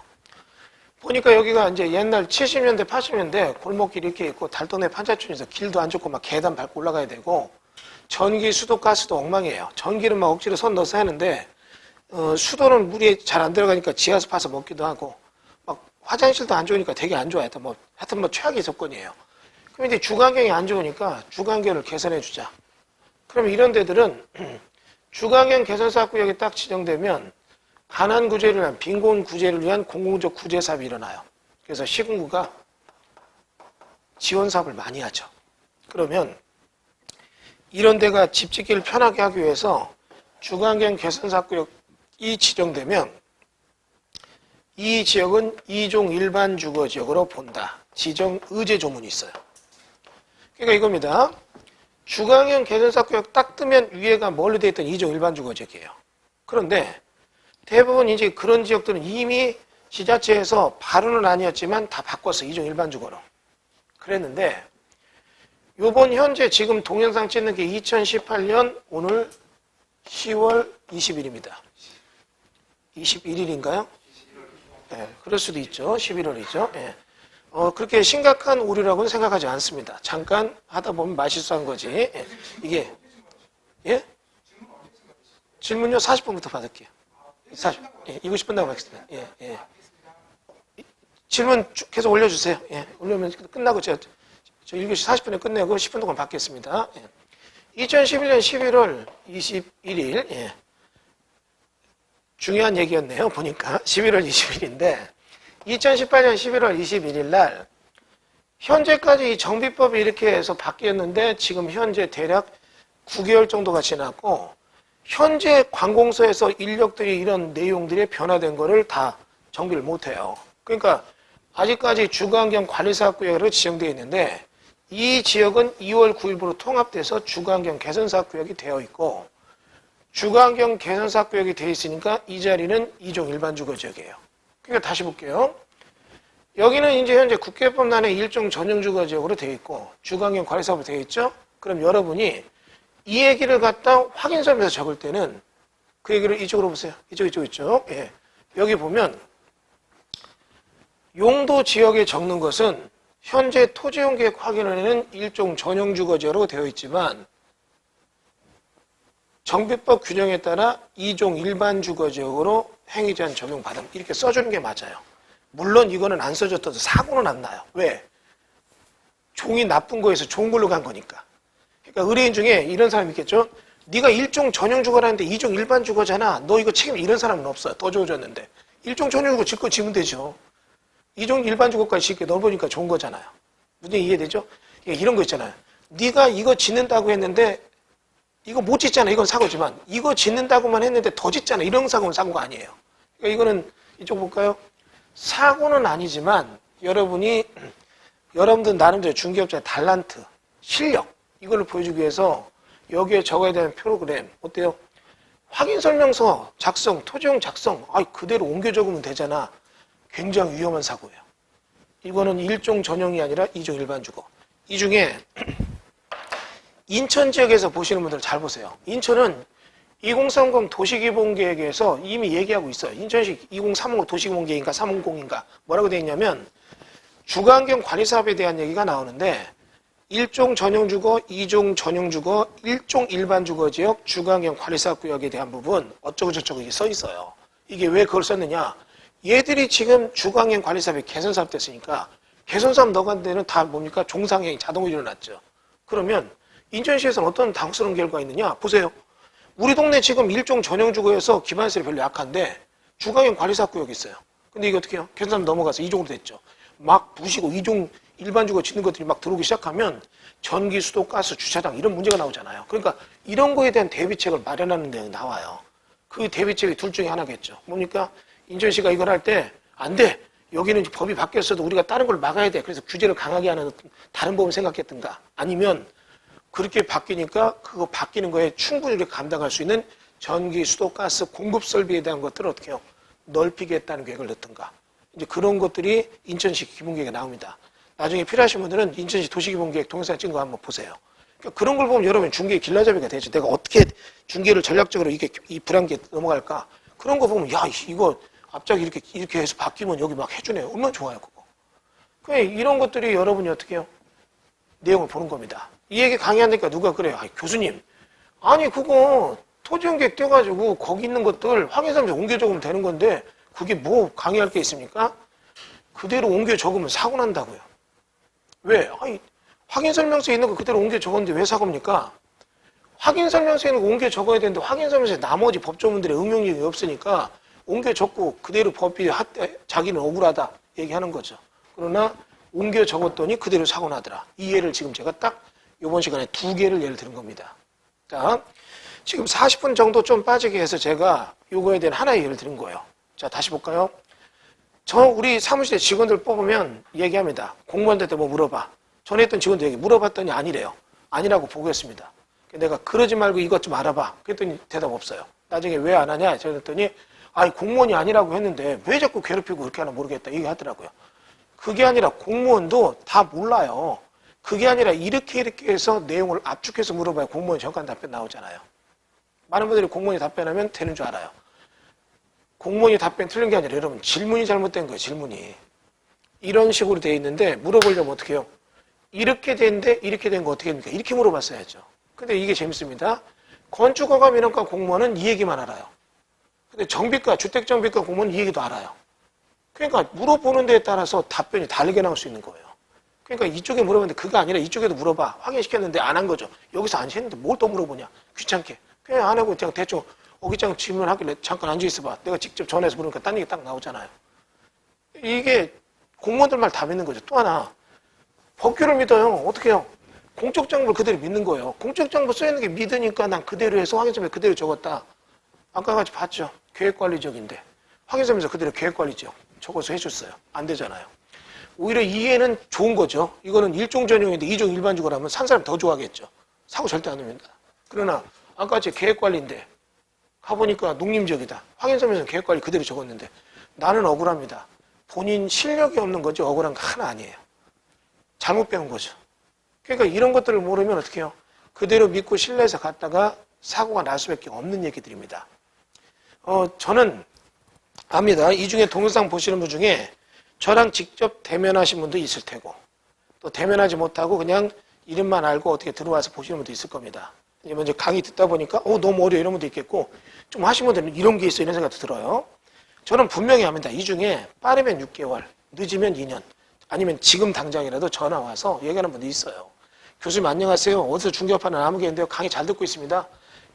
보니까 여기가 이제 옛날 70년대 80년대 골목길이 이렇게 있고 달동네 판자촌에서 길도 안 좋고 막 계단 밟고 올라가야 되고 전기 수도 가스도 엉망이에요. 전기는 막 억지로 손 넣어서 하는데 수도는 물이 잘 안 들어가니까 지하수 파서 먹기도 하고 막 화장실도 안 좋으니까 되게 안 좋아요. 하여튼 뭐 최악의 조건이에요. 그럼 이제 주거환경이 안 좋으니까 주거환경을 개선해 주자. 그럼 이런 데들은 주거환경 개선사업구역이 딱 지정되면 가난 구제를 위한 빈곤 구제를 위한 공공적 구제 사업이 일어나요. 그래서 시군구가 지원 사업을 많이 하죠. 그러면 이런 데가 집 짓기를 편하게 하기 위해서 주거환경 개선사업구역이 지정되면 이 지역은 2종 일반 주거 지역으로 본다. 지정 의제 조문이 있어요. 그러니까 이겁니다. 주거환경 개선사업구역 딱 뜨면 위에가 뭘로 되어 있던 2종 일반 주거 지역이에요. 그런데 대부분 이제 그런 지역들은 이미 지자체에서 바로는 아니었지만 다 바꿨어. 2종 일반 주거로. 그랬는데 요번 현재 지금 동영상 찍는 게 2018년 오늘 10월 20일입니다. 21일인가요? 네, 그럴 수도 있죠. 11월이죠. 네. 그렇게 심각한 오류라고는 생각하지 않습니다. 잠깐 하다 보면 말실수한 거지. 예. 이게 예? 질문요 40분부터 받을게요. 20분 나고 하겠습니다. 예. 질문 계속 올려주세요. 예. 올려면 끝나고 저 1교시 40분에 끝내고 10분 동안 받겠습니다. 예. 2011년 11월 21일 예. 중요한 얘기였네요. 보니까 11월 20일인데 2018년 11월 21일 날 현재까지 이 정비법이 이렇게 해서 바뀌었는데 지금 현재 대략 9개월 정도가 지났고 현재 관공서에서 인력들이 이런 내용들이 변화된 거를 다 정비를 못해요. 그러니까 아직까지 주거환경 관리사업구역으로 지정되어 있는데 이 지역은 2월 9일부로 통합돼서 주거환경 개선사업구역이 되어 있고 주거환경 개선사업구역이 되어 있으니까 이 자리는 2종 일반주거지역이에요. 그러니까 다시 볼게요. 여기는 이제 현재 국계법란에 일종 전용주거지역으로 되어 있고 주거환경 관리사업으로 되어 있죠. 그럼 여러분이 이 얘기를 갖다 확인서면서 적을 때는 그 얘기를 이쪽으로 보세요. 이쪽. 예. 여기 보면 용도 지역에 적는 것은 현재 토지용계획 확인원에는 일종 전용주거지역으로 되어 있지만 정비법 규정에 따라 2종 일반주거지역으로 행위제한 적용받음 이렇게 써주는 게 맞아요. 물론 이거는 안 써줬어도 사고는 안 나요. 왜? 종이 나쁜 거에서 좋은 걸로 간 거니까. 그러니까 의뢰인 중에 이런 사람이 있겠죠. 네가 1종 전용 주거라는데 2종 일반 주거잖아. 너 이거 책임 이런 사람은 없어요. 더 좋아졌는데. 1종 전용 주거 짓고 지면 되죠. 2종 일반 주거까지 짓게 넓으니까 좋은 거잖아요. 무슨 이해되죠? 이런 거 있잖아요. 네가 이거 짓는다고 했는데 이거 못 짓잖아. 이건 사고지만 이거 짓는다고만 했는데 더 짓잖아. 이런 사고는 사고가 아니에요. 그러니까 이거는 이쪽 볼까요? 사고는 아니지만 여러분들 나름대로 중개업자의 달란트, 실력 이걸로 보여주기 위해서 여기에 적어야 되는 프로그램 어때요? 확인설명서 작성, 토지용 작성 그대로 옮겨 적으면 되잖아. 굉장히 위험한 사고예요. 이거는 1종 전용이 아니라 2종 일반 주거. 이 중에 인천 지역에서 보시는 분들 잘 보세요. 인천은 2030 도시기본계획에서 이미 얘기하고 있어요. 인천시 2035 도시기본계획인가 350인가 뭐라고 되어 있냐면 주거환경 관리사업에 대한 얘기가 나오는데 1종 전용주거, 2종 전용주거, 1종 일반주거지역 주거환경 관리사업구역에 대한 부분 어쩌고저쩌고 이게 써 있어요. 이게 왜 그걸 썼느냐. 얘들이 지금 주거환경 관리사업이 개선사업 됐으니까 개선사업 넣어간 데는 다 뭡니까? 종상행위 자동으로 일어났죠. 그러면 인천시에서는 어떤 당혹스러운 결과가 있느냐. 보세요. 우리 동네 지금 1종 전용주거에서 기반시설이 별로 약한데 주거환경 관리사업구역이 있어요. 근데 이게 어떻게 해요? 개선사업 넘어가서 2종으로 됐죠. 막 부시고 2종 일반주거 짓는 것들이 막 들어오기 시작하면 전기, 수도, 가스, 주차장 이런 문제가 나오잖아요. 그러니까 이런 거에 대한 대비책을 마련하는 데 나와요. 그 대비책이 둘 중에 하나겠죠. 뭡니까? 인천시가 이걸 할 때 안 돼. 여기는 법이 바뀌었어도 우리가 다른 걸 막아야 돼. 그래서 규제를 강하게 하는 다른 법을 생각했든가. 아니면 그렇게 바뀌니까 그거 바뀌는 거에 충분히 우리가 감당할 수 있는 전기, 수도, 가스 공급 설비에 대한 것들을 어떻게 해요? 넓히겠다는 계획을 넣든가. 이제 그런 것들이 인천시 기본계획에 나옵니다. 나중에 필요하신 분들은 인천시 도시기본계획 동영상 찍은 거 한번 보세요. 그러니까 그런 걸 보면 여러분 중개의 길라잡이가 되죠. 내가 어떻게 중개를 전략적으로 이 불안기에 넘어갈까? 그런 거 보면 야 이거 갑자기 이렇게 해서 바뀌면 여기 막 해주네. 얼마나 좋아요 그거. 그냥 이런 것들이 여러분이 어떻게 해요? 내용을 보는 겁니다. 이 얘기 강의하니까 누가 그래요? 교수님 아니 그거 토지연계획 떼가지고 거기 있는 것들 확인설명서 옮겨 적으면 되는 건데 그게 뭐 강의할 게 있습니까? 그대로 옮겨 적으면 사고 난다고요. 왜? 확인설명서에 있는 거 그대로 옮겨 적었는데 왜 사고입니까? 확인설명서에 있는 거 옮겨 적어야 되는데 확인설명서에 나머지 법조문들의 응용력이 없으니까 옮겨 적고 그대로 법이 자기는 억울하다 얘기하는 거죠. 그러나 옮겨 적었더니 그대로 사고 나더라. 이 예를 지금 제가 딱 이번 시간에 2개를 예를 들은 겁니다. 자, 지금 40분 정도 좀 빠지게 해서 제가 요거에 대한 하나의 예를 들은 거예요. 자, 다시 볼까요? 우리 사무실에 직원들 뽑으면 얘기합니다. 공무원한테 뭐 물어봐. 전에 했던 직원들 얘기 물어봤더니 아니래요. 아니라고 보고했습니다. 내가 그러지 말고 이것 좀 알아봐. 그랬더니 대답 없어요. 나중에 왜 안 하냐? 제가 그랬더니 공무원이 아니라고 했는데 왜 자꾸 괴롭히고 그렇게 하나 모르겠다. 얘기하더라고요. 그게 아니라 공무원도 다 몰라요. 그게 아니라 이렇게 해서 내용을 압축해서 물어봐야 공무원이 정확한 답변 나오잖아요. 많은 분들이 공무원이 답변하면 되는 줄 알아요. 공무원이 답변 틀린 게 아니라 여러분 질문이 잘못된 거예요. 질문이. 이런 식으로 돼 있는데 물어보려면 어떻게 해요? 이렇게 된데 이렇게 된 거 어떻게 됩니까? 이렇게 물어봤어야죠. 근데 이게 재밌습니다. 건축허가 민원과 공무원은 이 얘기만 알아요. 근데 정비과, 주택정비과 공무원은 이 얘기도 알아요. 그러니까 물어보는 데에 따라서 답변이 다르게 나올 수 있는 거예요. 그러니까 이쪽에 물어봤는데 그거 아니라 이쪽에도 물어봐. 확인시켰는데 안 한 거죠. 여기서 안 했는데 뭘 또 물어보냐. 귀찮게. 그냥 안 하고 그냥 대충 어깃장 질문하길래 잠깐 앉아있어봐. 내가 직접 전화해서 물으니까 딴 얘기 딱 나오잖아요. 이게 공무원들 말 다 믿는 거죠. 또 하나. 법규를 믿어요. 어떻게 해요? 공적 정보를 그대로 믿는 거예요. 공적 정보 써있는 게 믿으니까 난 그대로 해서 확인서면 그대로 적었다. 아까 같이 봤죠. 계획관리적인데. 확인서면서 그대로 계획관리적 적어서 해줬어요. 안 되잖아요. 오히려 이해는 좋은 거죠. 이거는 1종 전용인데 2종 일반주거라면 산 사람 더 좋아하겠죠. 사고 절대 안 납니다. 그러나 아까 같이 계획관리인데 가보니까 농림지역이다. 확인서면서 계획관리 그대로 적었는데 나는 억울합니다. 본인 실력이 없는 거지 억울한 거 하나 아니에요. 잘못 배운 거죠. 그러니까 이런 것들을 모르면 어떻게 해요? 그대로 믿고 신뢰해서 갔다가 사고가 날 수밖에 없는 얘기들입니다. 저는 압니다. 이 중에 동영상 보시는 분 중에 저랑 직접 대면하신 분도 있을 테고 또 대면하지 못하고 그냥 이름만 알고 어떻게 들어와서 보시는 분도 있을 겁니다. 먼저 강의 듣다 보니까 너무 어려워 이런 분도 있겠고 좀 하신 분들은 이런 게 있어 이런 생각도 들어요. 저는 분명히 합니다. 이 중에 빠르면 6개월, 늦으면 2년 아니면 지금 당장이라도 전화 와서 얘기하는 분도 있어요. 교수님 안녕하세요. 어디서 중개업하는 아무개인데요. 강의 잘 듣고 있습니다.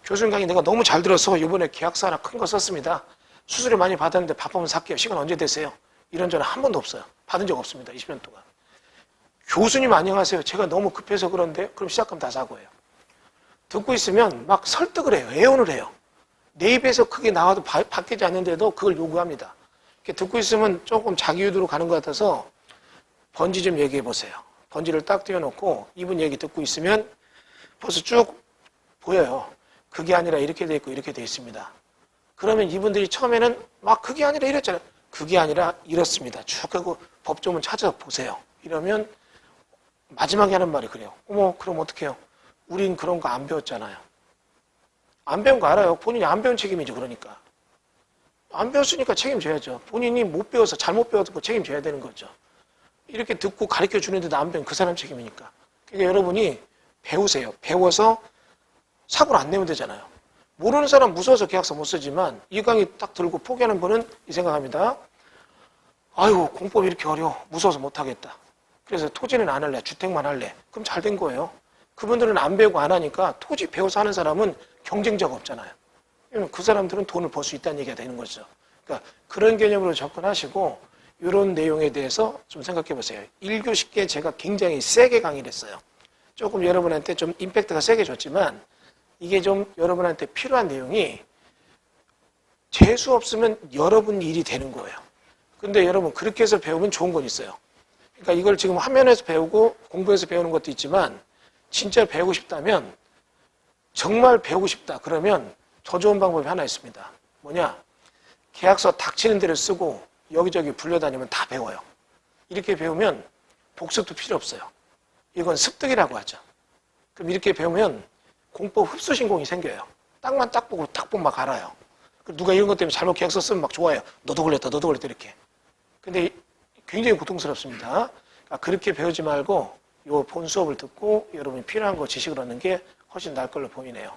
교수님 강의 내가 너무 잘 들어서 이번에 계약서 하나 큰 거 썼습니다. 수수료 많이 받았는데 바쁘면 살게요. 시간 언제 되세요? 이런 전화 한 번도 없어요. 받은 적 없습니다. 20년 동안. 교수님 안녕하세요. 제가 너무 급해서 그런데 그럼 시작하면 다 사고예요. 듣고 있으면 막 설득을 해요. 애원을 해요. 내 입에서 그게 나와도 바뀌지 않는데도 그걸 요구합니다. 이렇게 듣고 있으면 조금 자기 유도로 가는 것 같아서 번지 좀 얘기해 보세요. 번지를 딱 띄워놓고 이분 얘기 듣고 있으면 벌써 쭉 보여요. 그게 아니라 이렇게 돼 있고 이렇게 돼 있습니다. 그러면 이분들이 처음에는 막 그게 아니라 이랬잖아요. 그게 아니라 이렇습니다. 쭉 하고 법조문 찾아서 보세요. 이러면 마지막에 하는 말이 그래요. 어머 그럼 어떡해요? 우린 그런 거 안 배웠잖아요. 안 배운 거 알아요. 본인이 안 배운 책임이죠. 그러니까. 안 배웠으니까 책임져야죠. 본인이 못 배워서 잘못 배워서 책임져야 되는 거죠. 이렇게 듣고 가르쳐 주는데도 안 배운 그 사람 책임이니까. 그러니까 여러분이 배우세요. 배워서 사고를 안 내면 되잖아요. 모르는 사람 무서워서 계약서 못 쓰지만 이 강의 딱 들고 포기하는 분은 이 생각합니다. 아이고 공법이 이렇게 어려워. 무서워서 못하겠다. 그래서 토지는 안 할래. 주택만 할래. 그럼 잘 된 거예요. 그분들은 안 배우고 안 하니까 토지 배워서 하는 사람은 경쟁자가 없잖아요. 그 사람들은 돈을 벌 수 있다는 얘기가 되는 거죠. 그러니까 그런 개념으로 접근하시고 이런 내용에 대해서 좀 생각해 보세요. 1교시께 제가 굉장히 세게 강의를 했어요. 조금 여러분한테 좀 임팩트가 세게 줬지만 이게 좀 여러분한테 필요한 내용이 재수 없으면 여러분 일이 되는 거예요. 근데 여러분 그렇게 해서 배우면 좋은 건 있어요. 그러니까 이걸 지금 화면에서 배우고 공부해서 배우는 것도 있지만 진짜 배우고 싶다면 정말 배우고 싶다 그러면 더 좋은 방법이 하나 있습니다. 뭐냐? 계약서 닥치는 대로 쓰고 여기저기 불려다니면 다 배워요. 이렇게 배우면 복습도 필요 없어요. 이건 습득이라고 하죠. 그럼 이렇게 배우면 공법 흡수신공이 생겨요. 딱만 딱 보고 딱 보면 막 알아요. 누가 이런 것 때문에 잘못 계약서 쓰면 막 좋아해요. 너도 걸렸다, 너도 걸렸다 이렇게. 근데 굉장히 고통스럽습니다. 그러니까 그렇게 배우지 말고 이 본 수업을 듣고 여러분이 필요한 거 지식을 얻는 게 훨씬 나을 걸로 보이네요.